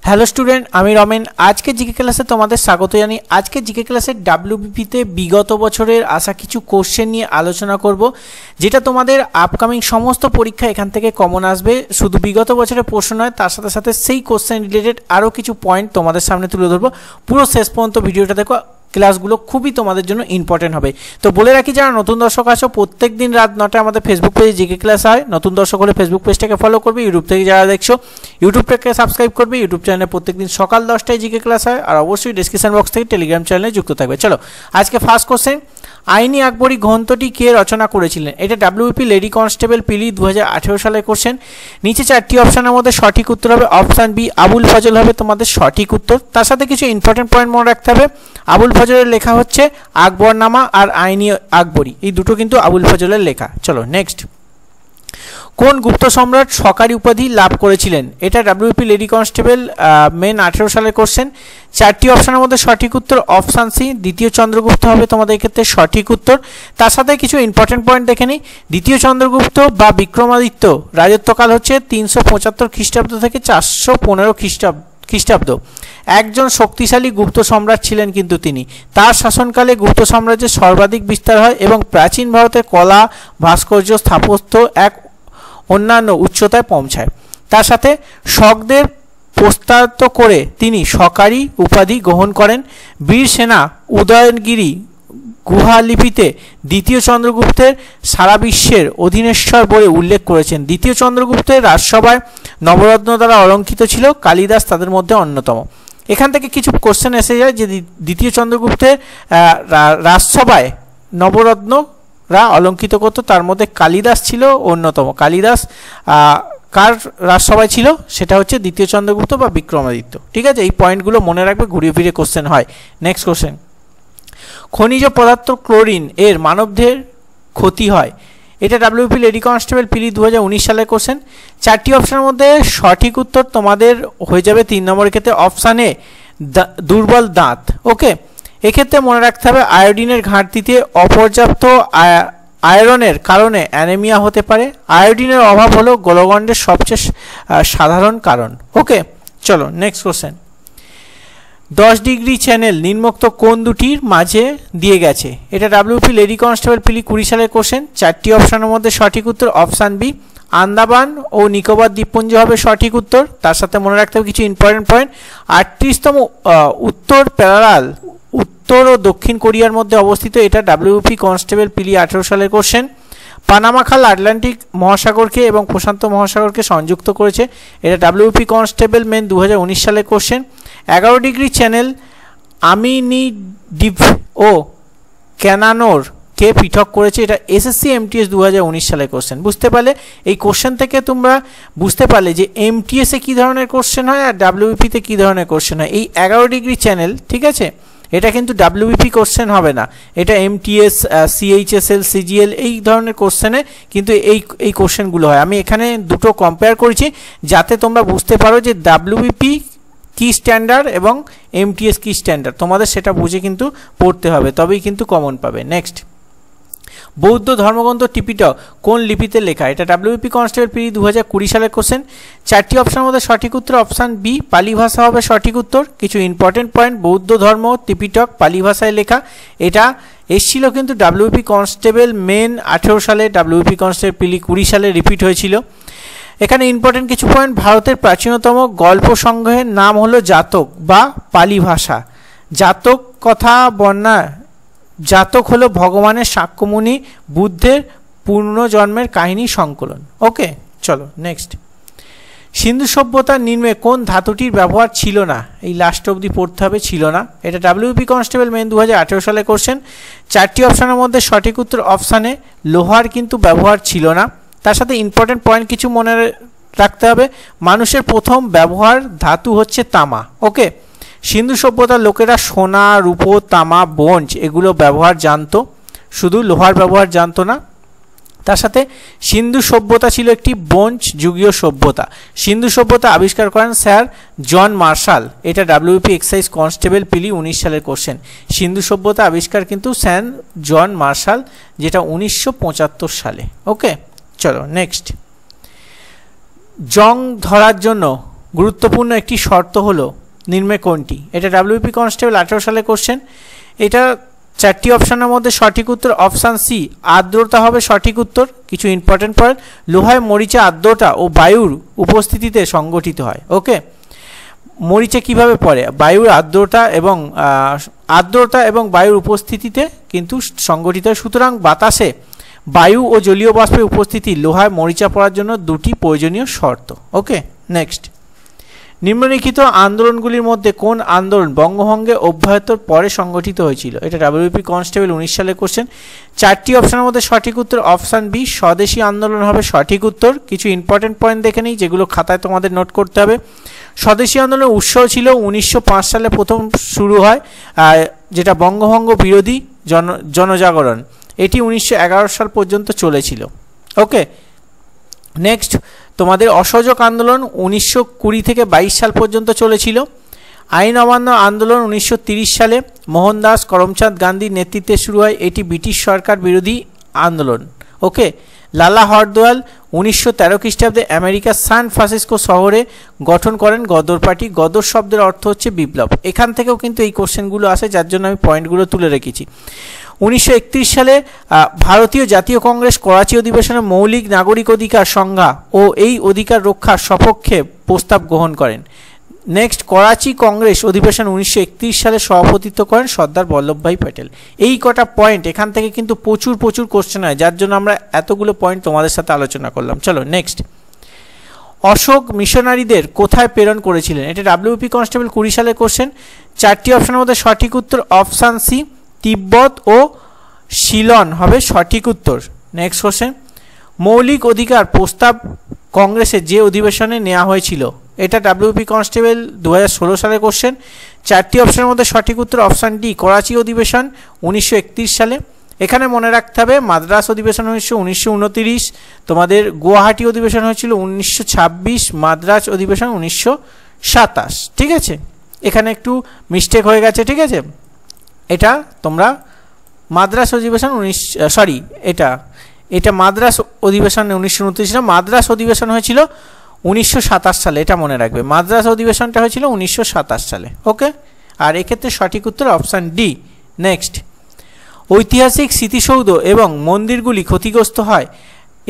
Hello student, আমি রমেন। আজকে GK ক্লাসে তোমাদের স্বাগত জানাই। আজকে জিকে ক্লাসের ডাব্লিউবিপিতে বিগত বছরের আসা কিছু কোশ্চেন নিয়ে আলোচনা করব, যেটা তোমাদের আপকামিং সমস্ত পরীক্ষা এখান থেকে কমন আসবে। শুধু বিগত বছরের প্রশ্ন নয়, তার সাথে সাথে সেই কোশ্চেন রিলেটেড আরও কিছু পয়েন্ট তোমাদের সামনে তুলে ধরবো। পুরো শেষ পর্যন্ত ভিডিওটা দেখো, ক্লাসগুলো খুবই তোমাদের জন্য ইম্পর্টেন্ট হবে। তো বলে রাখি, যারা নতুন দর্শক আছো, প্রত্যেক দিন রাত 9টায় আমাদের ফেসবুক পেজে জিকে ক্লাস হয়। নতুন দর্শক হলে ফেসবুক পেজটাকে ফলো করবে। ইউটিউব থেকে যারা দেখছো, ইউটিউবটাকে সাবস্ক্রাইব করবে। ইউটিউব চ্যানেলে প্রত্যেক দিন সকাল 10টায় জিকে ক্লাস হয়। আর অবশ্যই ডিসক্রিপশন বক্স থেকে টেলিগ্রাম চ্যানেলে যুক্ত থাকবে। চলো, আজকে ফার্স্ট কোশ্চেন, আইনি আকবরী গ্রন্থটি কে রচনা করেছিলেন? এটা ডাব্লিউবিপি লেডি কনস্টেবল পিলি 2018 সালের কোশ্চেন। নিচে চারটি অপশনের মধ্যে সঠিক উত্তর হবে অপশান বি, আবুল ফজল হবে তোমাদের সঠিক উত্তর। তার সাথে কিছু ইম্পর্টেন্ট পয়েন্ট মনে রাখতে হবে। আবুল ফজলের লেখা হচ্ছে আকবরনামা আর আইনি আকবরী, এই দুটো কিন্তু আবুল ফজলের লেখা। চলো নেক্সট, কোন গুপ্ত সম্রাট সরকারি উপাধি লাভ করেছিলেন? এটা ডাব্লিউপি লেডি কনস্টেবল মেন 18 সালের কোশ্চেন। চারটি অপশনের মধ্যে সঠিক উত্তর অপশান সি, দ্বিতীয় চন্দ্রগুপ্ত হবে তোমাদের ক্ষেত্রে সঠিক উত্তর। তার সাথে কিছু ইম্পর্টেন্ট পয়েন্ট দেখে নিই। দ্বিতীয় চন্দ্রগুপ্ত বা বিক্রমাদিত্য রাজত্বকাল হচ্ছে 375 খ্রিস্টাব্দ থেকে 415 খ্রিস্টাব্দ। একজন শক্তিশালী গুপ্ত সম্রাট ছিলেন কিন্তু তিনি। তার শাসনকালে গুপ্ত সাম্রাজ্যের সর্বাধিক বিস্তার হয় এবং প্রাচীন ভারতের কলা, ভাস্কর্য, স্থাপত্য এক অন্যান্য উচ্চতায় পৌঁছায়। তার সাথে শকদের প্রস্তাবিত করে তিনি সরকারি উপাধি গ্রহণ করেন। বীর সেনা উদয়নগিরি গুহালিপিতে দ্বিতীয় চন্দ্রগুপ্তের সারা বিশ্বের অধীনেশ্বর বলে উল্লেখ করেছেন। দ্বিতীয় চন্দ্রগুপ্তের রাজসভায় নবরত্ন দ্বারা অলঙ্কৃত ছিল, কালিদাস তাদের মধ্যে অন্যতম। এখান থেকে কিছু কোশ্চেন এসে যায় যে দ্বিতীয় চন্দ্রগুপ্তের রাজসভায় নবরত্নরা অলঙ্কৃত করত, তার মধ্যে কালিদাস ছিল অন্যতম। কালিদাস কার রাজসভায় ছিল? সেটা হচ্ছে দ্বিতীয় চন্দ্রগুপ্ত বা বিক্রমাদিত্য। ঠিক আছে, এই পয়েন্টগুলো মনে রাখবে, ঘুরিয়ে ফিরে কোশ্চেন হয়। নেক্সট কোশ্চেন, খনিজ পদার্থ ক্লোরিন এর মানবদেহের ক্ষতি হয়? এটা ডাব্লিউপি লেডি কনস্টেবল পিলি 2019 সালের কোশ্চেন। চারটি অপশনের মধ্যে সঠিক উত্তর তোমাদের হয়ে যাবে 3 নম্বরের ক্ষেত্রে অপশান এ, দুর্বল দাঁত। ওকে, এক্ষেত্রে মনে রাখতে হবে আয়োডিনের ঘাটতিতে অপর্যাপ্ত আয়রনের কারণে অ্যানেমিয়া হতে পারে। আয়োডিনের অভাব হলো গলগণ্ডের সবচেয়ে সাধারণ কারণ। ওকে, চলো নেক্সট কোশ্চেন, 10 ডিগ্রি চ্যানেল নিম্নোক্ত কোন দুটির মাঝে দিয়ে গেছে? এটা ডাব্লিউপি লেডি কনস্টেবল পিলি 20 সালের কোশ্চেন। চারটি অপশনের মধ্যে সঠিক উত্তর অপশান বি, আন্দামান ও নিকোবর দ্বীপপুঞ্জ হবে সঠিক উত্তর। তার সাথে মনে রাখতে হবে কিছু ইম্পর্টেন্ট পয়েন্ট। 38তম উত্তর প্যারালাল উত্তর ও দক্ষিণ কোরিয়ার মধ্যে অবস্থিত। এটা ডাব্লিউপি কনস্টেবল পিলি 18 সালের কোশ্চেন। পানামা খাল আটলান্টিক মহাসাগরকে এবং প্রশান্ত মহাসাগরকে সংযুক্ত করেছে। এটা ডাব্লিউপি কনস্টেবল মেন 2019 সালের কোশ্চেন। 11 ডিগ্রি চ্যানেল আমিনিডিভ ও ক্যানানোর কে পৃথক করেছে? এটা এসএসসি এমটিএস 2019 সালের কোশ্চেন। বুঝতে পারলে, এই কোশ্চেন থেকে তোমরা বুঝতে পারলে যে এমটিএসে কী ধরনের কোশ্চেন হয় আর ডাব্লিউবিপিতে কী ধরনের কোশ্চেন হয়। এই 11 ডিগ্রি চ্যানেল, ঠিক আছে, এটা কিন্তু ডাব্লিউবিপি কোশ্চেন হবে না, এটা এমটিএস, সিএইচএসএল, সিজিএল এই ধরনের কোশ্চেনে কিন্তু এই কোশ্চেনগুলো হয়। আমি এখানে দুটো কম্পেয়ার করেছি যাতে তোমরা বুঝতে পারো যে ডাব্লিউবিপি কি স্ট্যান্ডার্ড এবং এমটিএস কি স্ট্যান্ডার্ড, তোমাদের সেটা বুঝে কিন্তু পড়তে হবে, তবেই কিন্তু কমন পাবে। নেক্সট, বৌদ্ধ ধর্মগ্রন্থ ত্রিপিটক কোন লিপিতে লেখা? এটা ডাব্লিউপি কনস্টেবল পিলি 2020 সালের কোশ্চেন। চারটি অপশনের মধ্যে সঠিক উত্তর অপশান বি, পালি ভাষা হবে সঠিক উত্তর। কিছু ইম্পর্টেন্ট পয়েন্ট, বৌদ্ধ ধর্ম ত্রিপিটক পালি ভাষায় লেখা। এটা এসেছিল কিন্তু ডাব্লিউপি কনস্টেবল মেন 18 সালে, ডাব্লিউপি কনস্টেবল পিলি 20 সালে রিপিট হয়েছিল। এখানে ইম্পর্টেন্ট কিছু পয়েন্ট, ভারতের প্রাচীনতম গল্প সংগ্রহের নাম হলো জাতক বা পালি ভাষা। জাতক কথা বর্ণনা, জাতক হলো ভগবানের সাক্ষ্যমণি, বুদ্ধের পূর্ণজন্মের কাহিনী সংকলন। ওকে, চলো নেক্সট, সিন্ধু সভ্যতার নিম্নে কোন ধাতুটির ব্যবহার ছিল না? এই লাস্ট অবধি পড়তে হবে, ছিল না। এটা ডাব্লিউপি কনস্টেবল মেন 2018 সালে কোশ্চেন। চারটি অপশনের মধ্যে সঠিক উত্তর অপশানে লোহার কিন্তু ব্যবহার ছিল না। তার সাথে ইম্পর্টেন্ট পয়েন্ট কিছু মনে রাখতে হবে। মানুষের প্রথম ব্যবহার ধাতু হচ্ছে তামা। ওকে, সিন্ধু সভ্যতার লোকেরা সোনা, রূপো, তামা, ব্রোঞ্জ এগুলো ব্যবহার জানতো, শুধু লোহার ব্যবহার জানতো না। তার সাথে সিন্ধু সভ্যতা ছিল একটি ব্রোঞ্জ যুগীয় সভ্যতা। সিন্ধু সভ্যতা আবিষ্কার করেন স্যার জন মার্শাল। এটা ডাব্লিউপি এক্সাইজ কনস্টেবল পিলি 19 সালের কোশ্চেন। সিন্ধু সভ্যতা আবিষ্কার কিন্তু স্যার জন মার্শাল, যেটা 1975 সালে। ওকে, চলো নেক্সট, জং ধরার জন্য গুরুত্বপূর্ণ একটি শর্ত হলো নিম্নে কোনটি? এটা ডাব্লিউপি কনস্টেবল 18 সালে কোশ্চেন। এটা 4টি অপশনের মধ্যে সঠিক উত্তর অপশান সি, আর্দ্রতা হবে সঠিক উত্তর। কিছু ইম্পর্টেন্ট পয়েন্ট, লোহায় মরিচা আর্দ্রতা ও বায়ুর উপস্থিতিতে সংগঠিত হয়। ওকে, মরিচা কিভাবে পড়ে? বায়ুর আর্দ্রতা এবং বায়ুর উপস্থিতিতে কিন্তু সংগঠিত হয়। সুতরাং বাতাসে বায়ু ও জলীয় বাষ্পের উপস্থিতি লোহায় মরিচা পড়ার জন্য দুটি প্রয়োজনীয় শর্ত। ওকে, নেক্সট, নিম্নলিখিত আন্দোলনগুলির মধ্যে কোন আন্দোলন বঙ্গভঙ্গে অভ্যুত্থানের পরে সংগঠিত হয়েছিল? এটা ডাব্লিউপি কনস্টেবল 19 সালে কোশ্চেন। 4টি অপশনের মধ্যে সঠিক উত্তর অপশান বি, স্বদেশী আন্দোলন হবে সঠিক উত্তর। কিছু ইম্পর্টেন্ট পয়েন্ট দেখে নিই যেগুলো খাতায় তোমাদের নোট করতে হবে। স্বদেশী আন্দোলনের উৎস ছিল 1905 সালে প্রথম শুরু হয়, যেটা বঙ্গভঙ্গ বিরোধী জনজাগরণ। এটি 1911 সাল পর্যন্ত চলেছিল। ওকে, নেক্সট, তোমাদের অসহযোগ আন্দোলন 1920 থেকে 22 সাল পর্যন্ত চলেছিল। আইন অমান্য আন্দোলন 1930 সালে মোহনদাস করমচাঁদ গান্ধীর নেতৃত্বে শুরু হয়, এটি ব্রিটিশ সরকার বিরোধী আন্দোলন। ওকে, লালা হরদয়াল 1913 খ্রিস্টাব্দে আমেরিকার সান ফ্রান্সিসকো শহরে গঠন করেন গদর পার্টি। গদর শব্দের অর্থ হচ্ছে বিপ্লব। এখান থেকেও কিন্তু এই কোশ্চেনগুলো আসে, যার জন্য আমি পয়েন্টগুলো তুলে রেখেছি। 1931 সালে ভারতীয় জাতীয় কংগ্রেস করাচি অধিবেশনে মৌলিক নাগরিক অধিকার সংজ্ঞা ও এই অধিকার রক্ষার সপক্ষে প্রস্তাব গ্রহণ করেন। নেক্সট, করাচি কংগ্রেস অধিবেশন 1931 সালে সভাপতিত্ব করেন সর্দার বল্লভভাই প্যাটেল। এই কটা পয়েন্ট এখান থেকে কিন্তু প্রচুর কোশ্চেন হয়, যার জন্য আমরা এতগুলো পয়েন্ট তোমাদের সাথে আলোচনা করলাম। চলো নেক্সট, অশোক মিশনারিদের কোথায় প্রেরণ করেছিলেন? এটা ডাব্লিউপি কনস্টেবল 20 সালে কোশ্চেন। 4টি অপশনের মধ্যে সঠিক উত্তর অপশান সি, তিব্বত ও সিলন হবে সঠিক উত্তর। নেক্সট কোশ্চেন, মৌলিক অধিকার প্রস্তাব কংগ্রেসে যে অধিবেশনে নেওয়া হয়েছিল? এটা ডাব্লিউপি কনস্টেবল 2016 সালে কোশ্চেন। 4টি অপশনের মধ্যে সঠিক উত্তর অপশান ডি, করাচি অধিবেশন 1931 সালে। এখানে মনে রাখতে হবে মাদ্রাস অধিবেশন হয়েছিল 1929, তোমাদের গুয়াহাটি অধিবেশন হয়েছিল 1926, মাদ্রাস অধিবেশন 1927। ঠিক আছে, এখানে একটু মিস্টেক হয়ে গেছে। ঠিক আছে, এটা তোমরা মাদ্রাস অধিবেশন এটা মাদ্রাস অধিবেশন 1929 না, মাদ্রাস অধিবেশন হয়েছিল 1927 সালে, এটা মনে রাখবে। মাদ্রাস অধিবেশনটা হয়েছিল 1927 সালে। ওকে, আর এক্ষেত্রে সঠিক উত্তর অপশান ডি। নেক্সট, ঐতিহাসিক স্মৃতিসৌধ এবং মন্দিরগুলি ক্ষতিগ্রস্ত হয়,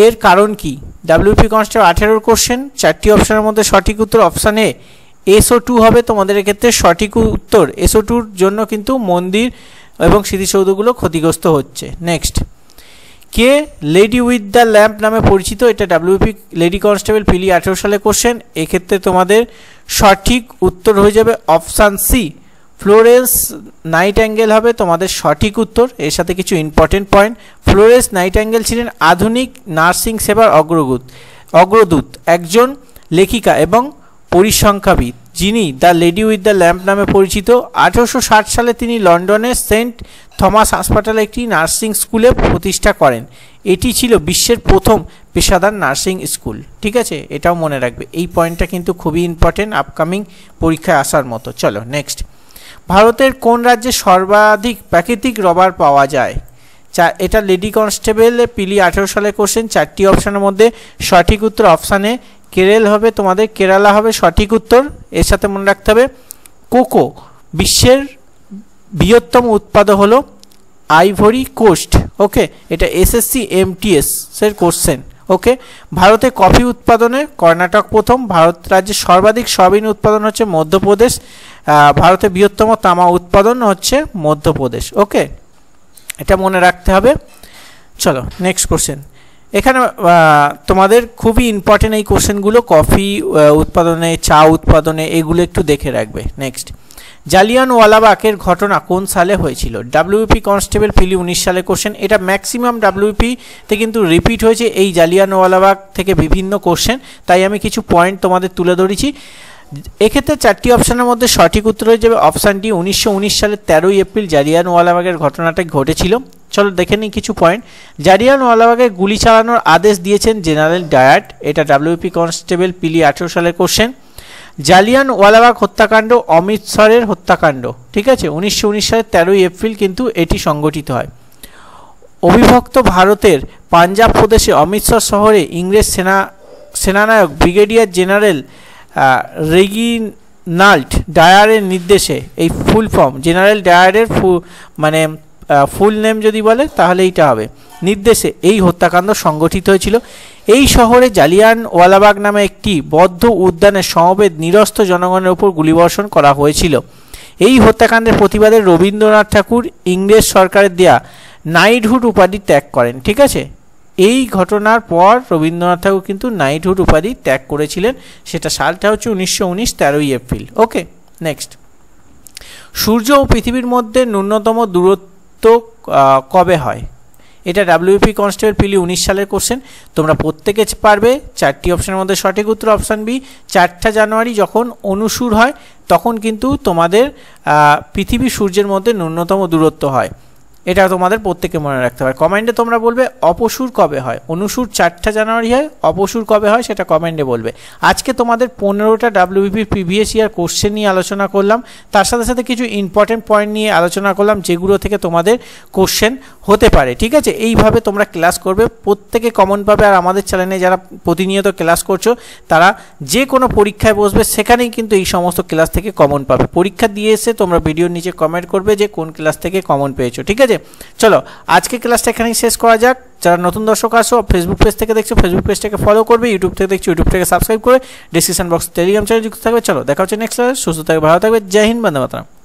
এর কারণ কি? WP constable 18 question. 4টি অপশনের মধ্যে সঠিক উত্তর অপশান এ, SO2 হবে তোমাদের এক্ষেত্রে সঠিক উত্তর। SO2-র জন্য কিন্তু মন্দির এবং স্মৃতিসৌধগুলো ক্ষতিগ্রস্ত হচ্ছে। Next, K lady with the lamp নামে পরিচিত? এটা ডাব্লিউপি লেডি কনস্টেবল পিলি 18 সালে কোশ্চেন। এক্ষেত্রে তোমাদের সঠিক উত্তর হয়ে যাবে অপশান সি, ফ্লোরেন্স নাইটিঙ্গেল হবে তোমাদের সঠিক উত্তর। এর সাথে কিছু ইম্পর্টেন্ট পয়েন্ট, ফ্লোরেন্স নাইটিঙ্গেল ছিলেন আধুনিক নার্সিং সেবার অগ্রদূত, একজন লেখিকা এবং পরিসংখ্যাবিদ, যিনি the lady with the lamp নামে পরিচিত। 1860 সালে তিনি লন্ডনের সেন্ট থমাস হাসপাতালে একটি নার্সিং স্কুলে প্রতিষ্ঠা করেন। এটি ছিল বিশ্বের প্রথম পেশাদার নার্সিং স্কুল। ঠিক আছে, এটাও মনে রাখবে। এই পয়েন্টটা কিন্তু খুবই ইম্পর্টেন্ট, আপকামিং পরীক্ষায় আসার মতো। চলো নেক্সট, ভারতের কোন রাজ্যে সর্বাধিক প্রাকৃতিক রবার পাওয়া যায়? এটা লেডি কনস্টেবল পিলি 18 সালে কোশ্চেন। 4টি অপশনের মধ্যে সঠিক উত্তর অপশানে কেরল হবে তোমাদের, কেরালা হবে সঠিক উত্তর। এর সাথে মনে রাখতে হবে কোকো বিশ্বের বৃহত্তম উৎপাদক হলো আইভরি কোস্ট। ওকে, এটা SSC MTS এর কোশ্চেন। ওকে, ভারতে কফি উৎপাদনে কর্ণাটক প্রথম। ভারত রাজ্যের সর্বাধিক সয়াবিন উৎপাদন হচ্ছে মধ্যপ্রদেশ। ভারতের বৃহত্তম তামা উৎপাদন হচ্ছে মধ্যপ্রদেশ। ওকে, এটা মনে রাখতে হবে। চলো নেক্সট কোশ্চেন। এখানে তোমাদের খুবই ইম্পর্টেন্ট এই কোশ্চেনগুলো, কফি উৎপাদনে, চা উৎপাদনে, এগুলো একটু দেখে রাখবে। নেক্সট, জালিয়ানওয়ালাবাগের ঘটনা কোন সালে হয়েছিল? ডাব্লিউপি কনস্টেবল পিলি 19 সালে কোশ্চেন। এটা ম্যাক্সিমাম ডাব্লিউপিতে কিন্তু রিপিট হয়েছে এই জালিয়ানওয়ালাবাগ থেকে বিভিন্ন কোশ্চেন, তাই আমি কিছু পয়েন্ট তোমাদের তুলে ধরেছি। এক্ষেত্রে 4টি অপশানের মধ্যে সঠিক উত্তর হয়ে যাবে অপশান ডি, 1919 সালের 13 এপ্রিল জালিয়ানওয়ালাবাগের ঘটনাটা ঘটেছিল। চলো দেখে নিই কিছু পয়েন্ট। জালিয়ানওয়ালাবাগে গুলি চালানোর আদেশ দিয়েছেন জেনারেল ডায়ার। এটা ডাব্লিউপি কনস্টেবল পিলি 18 সালের কোশ্চেন। জালিয়ানওয়ালাবাগ হত্যাকাণ্ড অমৃতসরের হত্যাকাণ্ড। ঠিক আছে, 1919 সালের 13 এপ্রিল কিন্তু এটি সংগঠিত হয়। অবিভক্ত ভারতের পাঞ্জাব প্রদেশে অমৃতসর শহরে ইংরেজ সেনানায়ক ব্রিগেডিয়ার জেনারেল রেগিনাল্ড ডায়ারের নির্দেশে, এই ফুল ফর্ম জেনারেল ডায়ারের মানে ফুল নেম যদি বলে তাহলে এইটা হবে, নির্দেশে এই হত্যাকাণ্ড সংগঠিত হয়েছিল। এই শহরে জালিয়ানওয়ালাবাগ নামে একটি বদ্ধ উদ্যানের সমবেত নিরস্ত্র জনগণের উপর গুলিবর্ষণ করা হয়েছিল। এই হত্যাকাণ্ডের প্রতিবাদে রবীন্দ্রনাথ ঠাকুর ইংরেজ সরকারের দেয়া নাইটহুড উপাধি ত্যাগ করেন। ঠিক আছে, এই ঘটনার পর রবীন্দ্রনাথ ঠাকুর কিন্তু নাইটহুড উপাধি ত্যাগ করেছিলেন, সেটা সালটা হচ্ছে 1919, 13ই এপ্রিল। ওকে, নেক্সট, সূর্য ও পৃথিবীর মধ্যে ন্যূনতম দূরত্ব কবে হয়? এটা ডাব্লিউপি কনস্টেবল পিলি 19 সালের কোশ্চেন, তোমরা প্রত্যেকে পারবে। 4টি অপশনের মধ্যে সঠিক উত্তর অপশান বি, 4 জানুয়ারি যখন অনুসূর হয় তখন কিন্তু তোমাদের পৃথিবী সূর্যের মধ্যে ন্যূনতম দূরত্ব হয়, এটা তোমাদের প্রত্যেকে মনে রাখতে হবে। কমেন্টে তোমরা বলবে অপসূর কবে হয়, অনুসূর 4 জানুয়ারি হয়, অপসূর কবে হয় সেটা কমেন্টে বলবে। আজকে তোমাদের 15টা ডাব্লিউবিপির প্রিভিয়াস ইয়ার কোশ্চেন নিয়ে আলোচনা করলাম, তার সাথে সাথে কিছু ইম্পর্টেন্ট পয়েন্ট নিয়ে আলোচনা করলাম যেগুলো থেকে তোমাদের কোশ্চেন হতে পারে। ঠিক আছে, এইভাবে তোমরা ক্লাস করবে, প্রত্যেকে কমন পাবে। আর আমাদের চ্যানেলে যারা প্রতিনিয়ত ক্লাস করছো তারা যে কোনো পরীক্ষায় বসবে সেখানেই কিন্তু এই সমস্ত ক্লাস থেকে কমন পাবে। পরীক্ষা দিয়ে এসে তোমরা ভিডিওর নিচে কমেন্ট করবে যে কোন ক্লাস থেকে কমন পেয়েছো। ঠিক আছে, চলো আজকে ক্লাসটা এখানেই শেষ করা যাক। যারা নতুন দর্শক আসো, ফেসবুক পেজ থেকে দেখছো ফেসবুক পেজটাকে ফলো করবে, ইউটিউব থেকে দেখছো ইউটিউব থেকে সাবস্ক্রাইব করে ডিসক্রিপশন বক্স টেলিগ্রাম চ্যানেল যুক্ত থাকবে। চলো দেখা হচ্ছে নেক্সট ক্লাসে, সুস্থ থাকবে, ভালো থাকবে, জয় হিন্দ, বন্দে মাতরম।